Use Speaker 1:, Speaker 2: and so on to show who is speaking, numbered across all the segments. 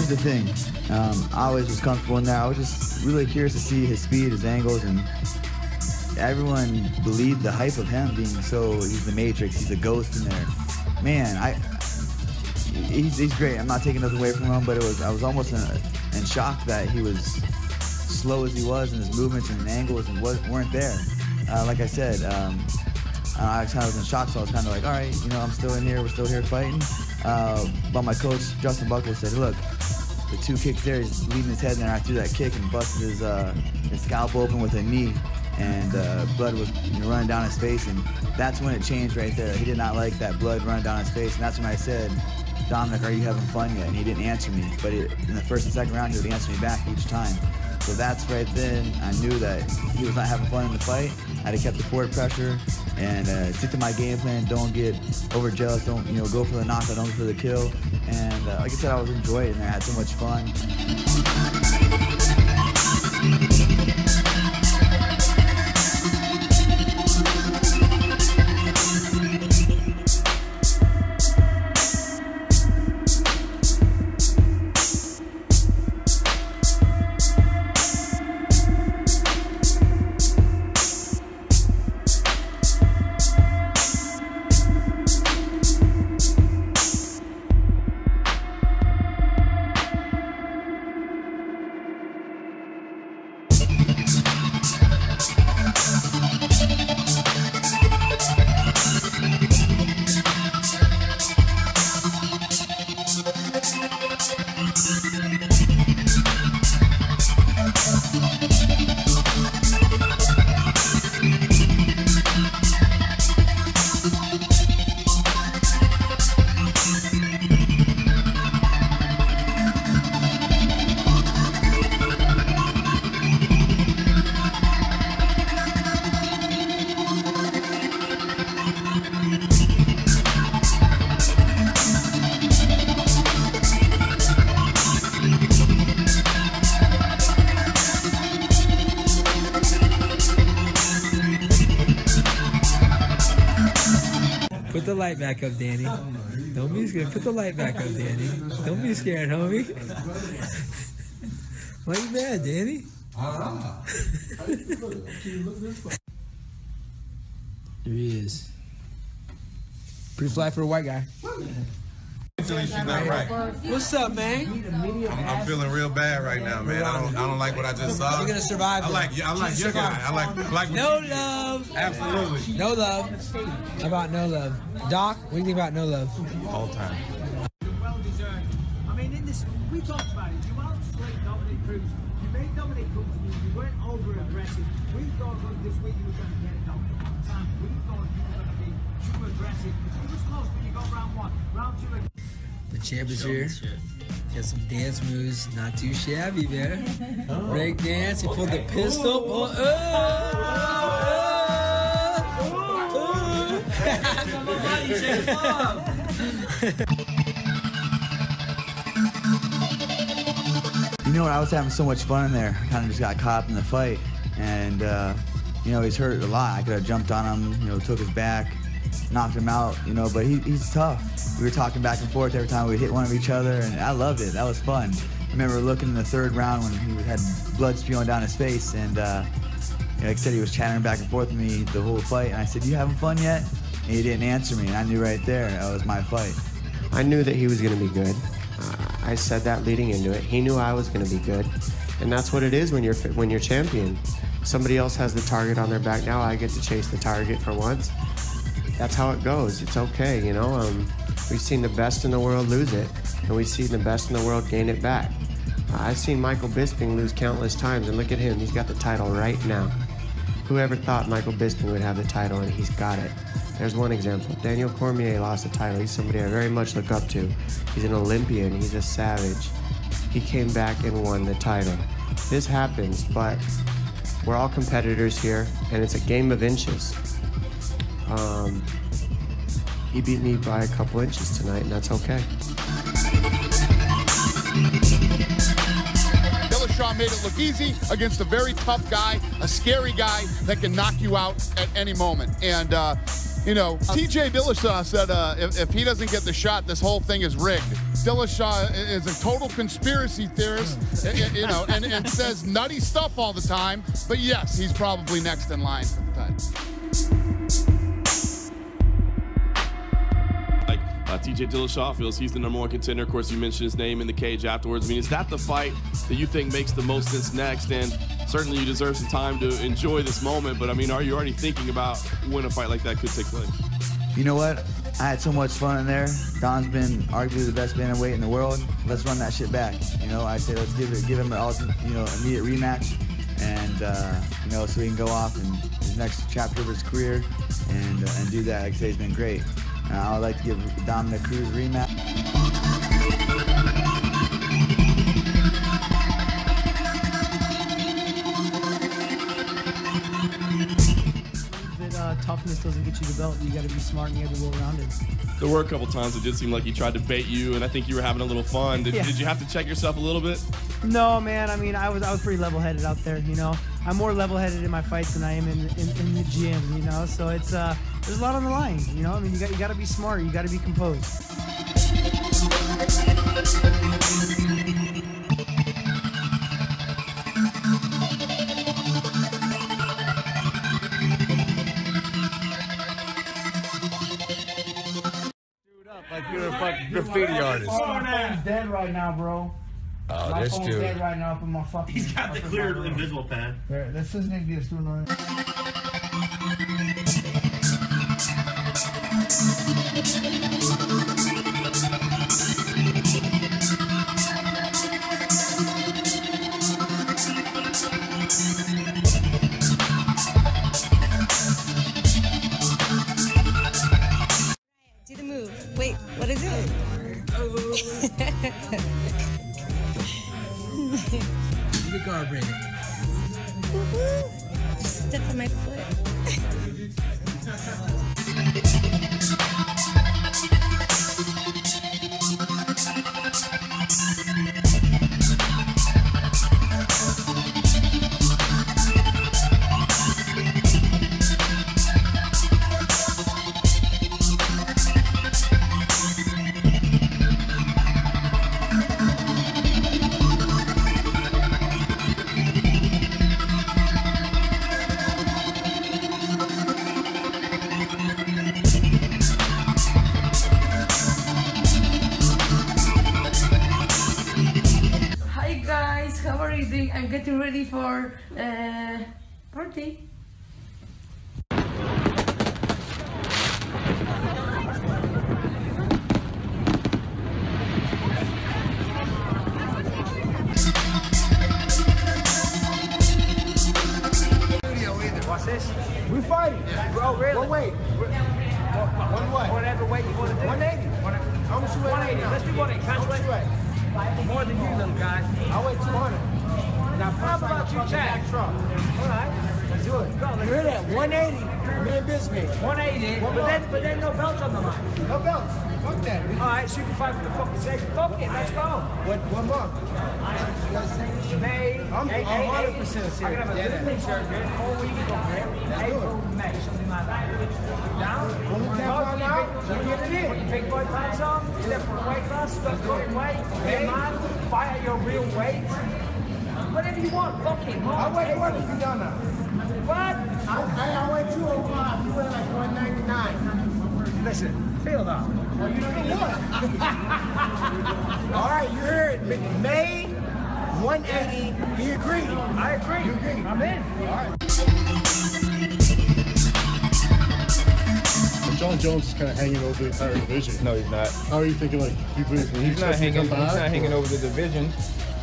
Speaker 1: here's the thing. I always was comfortable in there. I was just really curious to see his speed, his angles, and everyone believed the hype of him being he's the Matrix, he's a ghost in there. Man, he's great. I'm not taking nothing away from him, but I was almost in shock that he was slow as he was, and his movements and angles weren't there. Like I said, I kind of was in shock, so I was kind of like, all right, you know, I'm still in here, we're still here fighting. But my coach, Justin Buckle, said, look, the 2 kicks there, he's leaving his head in there. I threw that kick and busted his scalp open with a knee, and blood was running down his face, and that's when it changed right there. He did not like that blood running down his face, and that's when I said, Dominick, are you having fun yet? And he didn't answer me, but in the first and second round, he would answer me back each time. So that's right then, I knew that he was not having fun in the fight. I had to keep the forward pressure and stick to my game plan. Don't get overjealous. Don't go for the knockout. Don't go for the kill. And like I said, I was enjoying it, and I had so much fun.
Speaker 2: Put the light back up, Danny. Don't be scared. Put the light back up, Danny. Don't be scared, homie. Why you mad, Danny? There he is. Pretty fly for a white guy.
Speaker 3: She's not right.
Speaker 2: What's up, man?
Speaker 3: I'm feeling real bad right now, man. I don't like what I just saw.
Speaker 2: You're gonna survive.
Speaker 3: I like your guy. I like
Speaker 2: no love.
Speaker 3: Absolutely.
Speaker 2: No love. How about no love? Doc, what do you think about no love?
Speaker 3: All time.
Speaker 4: Well deserved. I mean, in this, we talked about it. You outslayed Dominick Cruz. You made Dominick Cruz. You weren't over aggressive. We thought this week you were going to get it done. We thought you were going to be too aggressive. It was close, but you got round 1. Round 2.
Speaker 2: The champ is here. Got some dance moves, not too shabby, man. Break dance, he pulled the pistol.
Speaker 1: You know what? I was having so much fun in there. I kind of just got caught up in the fight, and he's hurt a lot. I could have jumped on him, took his back, knocked him out, but he's tough. We were talking back and forth every time we hit one of each other, and I loved it. That was fun. I remember looking in the 3rd round when he had blood spewing down his face, and like I said, he was chattering back and forth with me the whole fight, and I said, you having fun yet? And he didn't answer me, and I knew right there that was my fight.
Speaker 5: I knew that he was going to be good. I said that leading into it. He knew I was going to be good, and that's what it is when you're champion. Somebody else has the target on their back. Now I get to chase the target for once. That's how it goes. It's okay, We've seen the best in the world lose it, and we've seen the best in the world gain it back. I've seen Michael Bisping lose countless times, and look at him. He's got the title right now. Whoever thought Michael Bisping would have the title, and he's got it. There's one example. Daniel Cormier lost the title. He's somebody I very much look up to. He's an Olympian. He's a savage. He came back and won the title. This happens, but we're all competitors here, and it's a game of inches. He beat me by a couple inches tonight, and that's okay.
Speaker 6: Dillishaw made it look easy against a very tough guy, a scary guy that can knock you out at any moment. And You know, TJ Dillishaw said if he doesn't get the shot, this whole thing is rigged. Dillishaw is a total conspiracy theorist, you know, and says nutty stuff all the time. But yes, he's probably next in line for the title.
Speaker 7: TJ Dillishaw feels he's the #1 contender. Of course, you mentioned his name in the cage afterwards. I mean, is that the fight that you think makes the most sense next? And certainly you deserve some time to enjoy this moment, but I mean, are you already thinking about when a fight like that could take place?
Speaker 1: You know what? I had so much fun in there. Don's been arguably the best bantamweight in the world. Let's run that shit back. You know, I say let's give him an immediate rematch, and you know, so he can go off in his next chapter of his career and do that. Like I say, it's been great. I would like to give Dominick Cruz a rematch.
Speaker 8: Toughness doesn't get you the belt. You got to be smart and you have to go around it.
Speaker 7: There were a couple times it did seem like he tried to bait you, and I think you were having a little fun. Did you have to check yourself a little bit?
Speaker 8: No, man. I mean, I was pretty level-headed out there. You know, I'm more level-headed in my fights than I am in the gym. You know, so it's there's a lot on the line. You know, I mean, you got to be smart. You got to be composed.
Speaker 3: Like you're a fucking graffiti artist.
Speaker 4: My phone's dead right now, bro.
Speaker 3: Oh,
Speaker 4: my
Speaker 3: this
Speaker 4: phone's
Speaker 3: dude.
Speaker 4: dead right now up in my fucking.
Speaker 9: He's got the clear invisible pen.
Speaker 4: Here, this isn't even just doing it.
Speaker 10: Do the move. Wait, what is it?
Speaker 2: Cody Garbrandt.
Speaker 10: Just step on my foot. How are you doing? I'm getting ready for party.
Speaker 4: What's this? We fighting. Bro, really? What weight? One what? Whatever weight you want to do. 180. How much you weigh? 180. Let's do 180. How much you weigh? More than you, little guy. I weigh 200. Now, how about 210? All right. Let's do it. Go, you hear that? 180. Me and Biscuit. 180. But then no belts on the line. No belts. Fuck that. All right, so you can fight for the fucking sake. Fuck it. Let's go. What month? May. I'm 100% serious. I'm going to have a good surgery. 4 weeks from here. April, May, something like that. Down? When we tap out, you get it in. Put your big boy pants on, step for weight class, stop throwing weight, get man, fight at your real weight. Whatever you want, fuck it. I weigh what if you done that? What? I weigh 205, you weigh like 199. Listen, feel that. Well, you don't know what? All right, you heard it. May 180, he agreed. I agree. You agree. I'm in. All right.
Speaker 11: John Jones is kind of hanging over the entire division.
Speaker 9: No, he's not.
Speaker 11: How are you thinking? Like
Speaker 9: he's not hanging. He's not hanging over the division.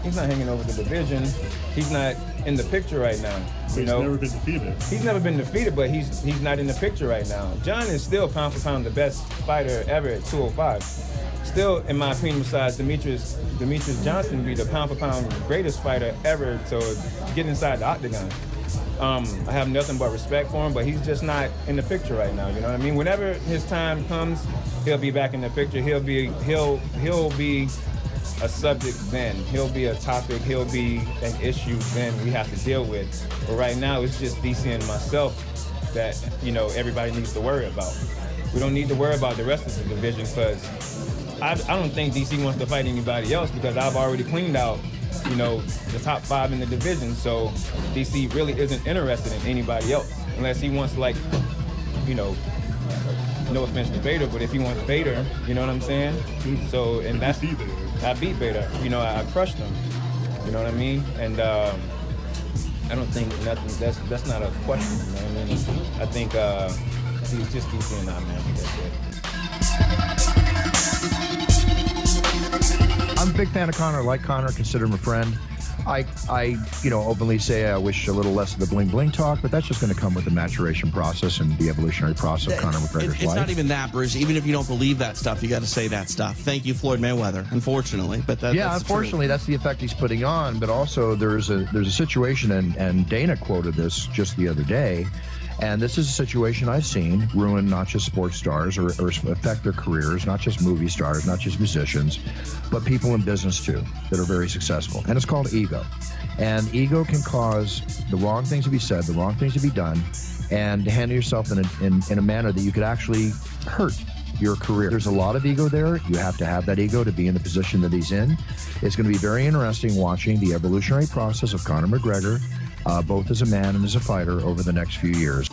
Speaker 9: He's not hanging over the division. He's not in the picture right now.
Speaker 11: He's never been defeated.
Speaker 9: He's never been defeated, but he's not in the picture right now. John is still pound for pound the best fighter ever at 205. Still, in my opinion, besides Demetrius Johnson, be the pound for pound greatest fighter ever to get inside the octagon. I have nothing but respect for him, but he's just not in the picture right now. You know what I mean? Whenever his time comes, he'll be back in the picture. He'll be a subject then. He'll be a topic. He'll be an issue then we have to deal with. But right now, it's just DC and myself that everybody needs to worry about. We don't need to worry about the rest of the division because I don't think DC wants to fight anybody else because I've already cleaned out, you know, the top 5 in the division. So DC really isn't interested in anybody else unless he wants, like, you know, no offense to Bader, but if he wants Bader, you know what I'm saying? So, and that's, I beat Bader, you know, I crushed him, you know what I mean? And I don't think nothing, that's not a question, you know what I mean? I think he's just DC and I, man, I think that's it.
Speaker 12: I'm a big fan of Conor. I like Conor, consider him a friend. I you know, openly say I wish a little less of the bling bling talk, but that's just going to come with the maturation process and the evolutionary process of Conor McGregor's life.
Speaker 13: It's not even that, Bruce. Even if you don't believe that stuff, you got to say that stuff. Thank you, Floyd Mayweather. Unfortunately, but that's
Speaker 12: unfortunately, that's the effect he's putting on. But also, there's a situation, and Dana quoted this just the other day. And this is a situation I've seen ruin not just sports stars or affect their careers, not just movie stars, not just musicians, but people in business too that are very successful. And it's called ego. And ego can cause the wrong things to be said, the wrong things to be done, and to handle yourself in a manner that you could actually hurt your career. There's a lot of ego there. You have to have that ego to be in the position that he's in. It's going to be very interesting watching the evolutionary process of Conor McGregor, both as a man and as a fighter over the next few years.